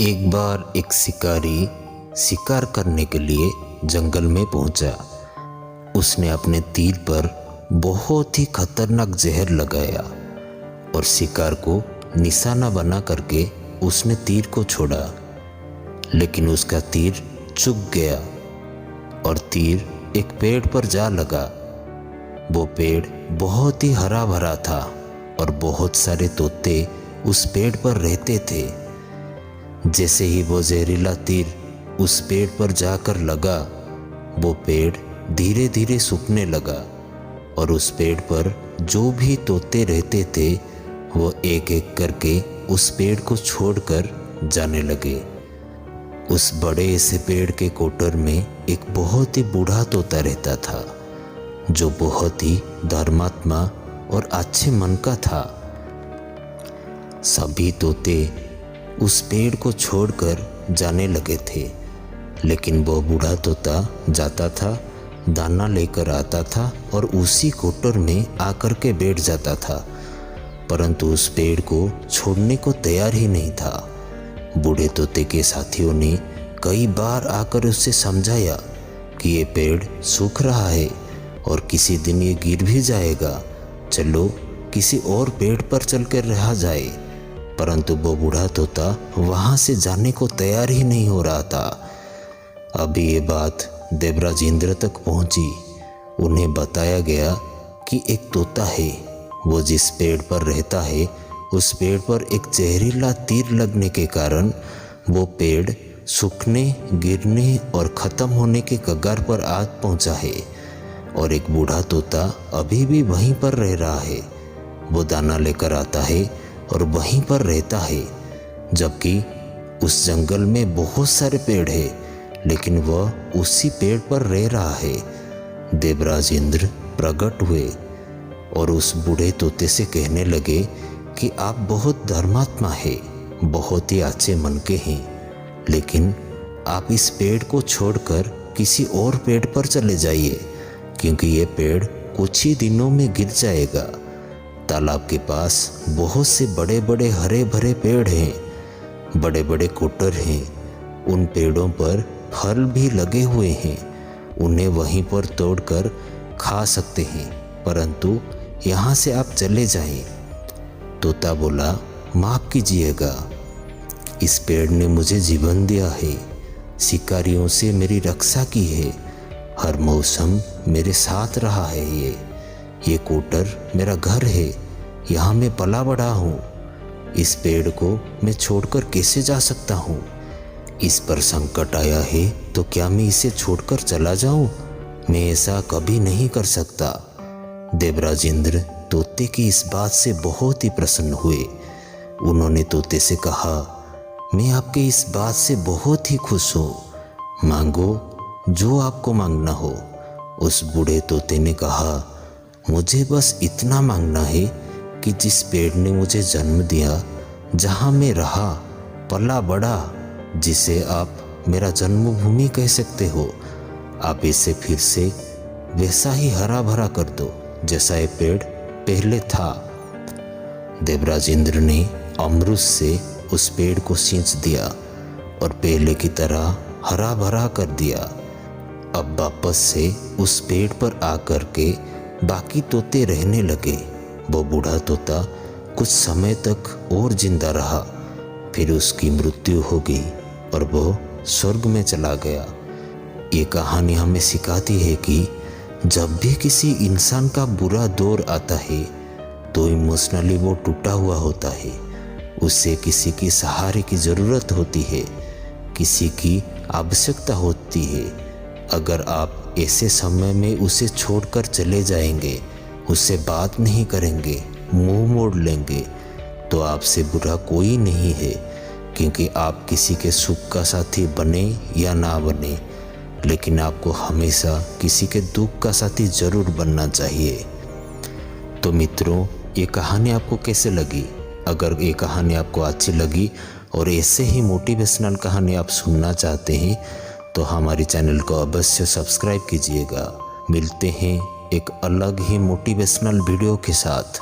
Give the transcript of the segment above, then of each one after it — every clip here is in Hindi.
एक बार एक शिकारी शिकार करने के लिए जंगल में पहुंचा। उसने अपने तीर पर बहुत ही खतरनाक जहर लगाया और शिकार को निशाना बना करके उसने तीर को छोड़ा, लेकिन उसका तीर चूक गया और तीर एक पेड़ पर जा लगा। वो पेड़ बहुत ही हरा भरा था और बहुत सारे तोते उस पेड़ पर रहते थे। जैसे ही वो जहरीला तीर उस पेड़ पर जाकर लगा, वो पेड़ धीरे धीरे सूखने लगा और उस पेड़ पर जो भी तोते रहते थे वो एक एक करके उस पेड़ को छोड़कर जाने लगे। उस बड़े से पेड़ के कोटर में एक बहुत ही बूढ़ा तोता रहता था, जो बहुत ही धर्मात्मा और अच्छे मन का था। सभी तोते उस पेड़ को छोड़कर जाने लगे थे, लेकिन वो बूढ़ा तोता जाता था, दाना लेकर आता था और उसी कोटर में आकर के बैठ जाता था, परंतु उस पेड़ को छोड़ने को तैयार ही नहीं था। बूढ़े तोते के साथियों ने कई बार आकर उससे समझाया कि ये पेड़ सूख रहा है और किसी दिन ये गिर भी जाएगा, चलो किसी और पेड़ पर चलकर रहा जाए, परंतु वो बूढ़ा तोता वहाँ से जाने को तैयार ही नहीं हो रहा था। अभी ये बात देवराज इंद्र तक पहुँची। उन्हें बताया गया कि एक तोता है, वो जिस पेड़ पर रहता है उस पेड़ पर एक जहरीला तीर लगने के कारण वो पेड़ सूखने, गिरने और ख़त्म होने के कगार पर आ पहुँचा है और एक बूढ़ा तोता अभी भी वहीं पर रह रहा है। वो दाना लेकर आता है और वहीं पर रहता है, जबकि उस जंगल में बहुत सारे पेड़ हैं, लेकिन वह उसी पेड़ पर रह रहा है। देवराज इंद्र प्रकट हुए और उस बूढ़े तोते से कहने लगे कि आप बहुत धर्मात्मा है, बहुत ही अच्छे मन के हैं, लेकिन आप इस पेड़ को छोड़कर किसी और पेड़ पर चले जाइए, क्योंकि ये पेड़ कुछ ही दिनों में गिर जाएगा। तालाब के पास बहुत से बड़े बड़े हरे भरे पेड़ हैं, बड़े बड़े कोटर हैं, उन पेड़ों पर फल भी लगे हुए हैं, उन्हें वहीं पर तोड़कर खा सकते हैं, परंतु यहाँ से आप चले जाएं। तोता बोला, माफ़ कीजिएगा, इस पेड़ ने मुझे जीवन दिया है, शिकारियों से मेरी रक्षा की है, हर मौसम मेरे साथ रहा है। ये कोटर मेरा घर है, यहाँ मैं पला बड़ा हूँ। इस पेड़ को मैं छोड़कर कैसे जा सकता हूँ? इस पर संकट आया है तो क्या मैं इसे छोड़कर चला जाऊँ? मैं ऐसा कभी नहीं कर सकता। देवराज इंद्र तोते की इस बात से बहुत ही प्रसन्न हुए। उन्होंने तोते से कहा, मैं आपके इस बात से बहुत ही खुश हूँ, मांगो जो आपको मांगना हो। उस बूढ़े तोते ने कहा, मुझे बस इतना मांगना है कि जिस पेड़ ने मुझे जन्म दिया, जहाँ मैं रहा, पला बड़ा, जिसे आप मेरा जन्मभूमि कह सकते हो, आप इसे फिर से वैसा ही हरा भरा कर दो जैसा ये पेड़ पहले था। देवराज इंद्र ने अमरुद से उस पेड़ को सींच दिया और पहले की तरह हरा भरा कर दिया। अब वापस से उस पेड़ पर आकर के बाकी तोते रहने लगे। वो बूढ़ा तोता कुछ समय तक और जिंदा रहा, फिर उसकी मृत्यु हो गई और वो स्वर्ग में चला गया। ये कहानी हमें सिखाती है कि जब भी किसी इंसान का बुरा दौर आता है तो इमोशनली वो टूटा हुआ होता है, उसे किसी की सहारे की ज़रूरत होती है, किसी की आवश्यकता होती है। अगर आप ऐसे समय में उसे छोड़कर चले जाएंगे, उससे बात नहीं करेंगे, मुंह मोड़ लेंगे, तो आपसे बुरा कोई नहीं है, क्योंकि आप किसी के सुख का साथी बने या ना बने, लेकिन आपको हमेशा किसी के दुख का साथी जरूर बनना चाहिए। तो मित्रों, ये कहानी आपको कैसे लगी? अगर ये कहानी आपको अच्छी लगी और ऐसे ही मोटिवेशनल कहानी आप सुनना चाहते हैं तो हमारे चैनल को अवश्य सब्सक्राइब कीजिएगा। मिलते हैं एक अलग ही मोटिवेशनल वीडियो के साथ।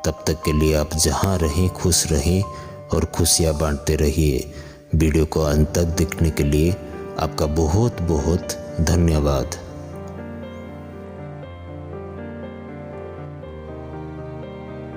तब तक के लिए आप जहाँ रहें खुश रहें और खुशियाँ बांटते रहिए। वीडियो को अंत तक देखने के लिए आपका बहुत बहुत धन्यवाद।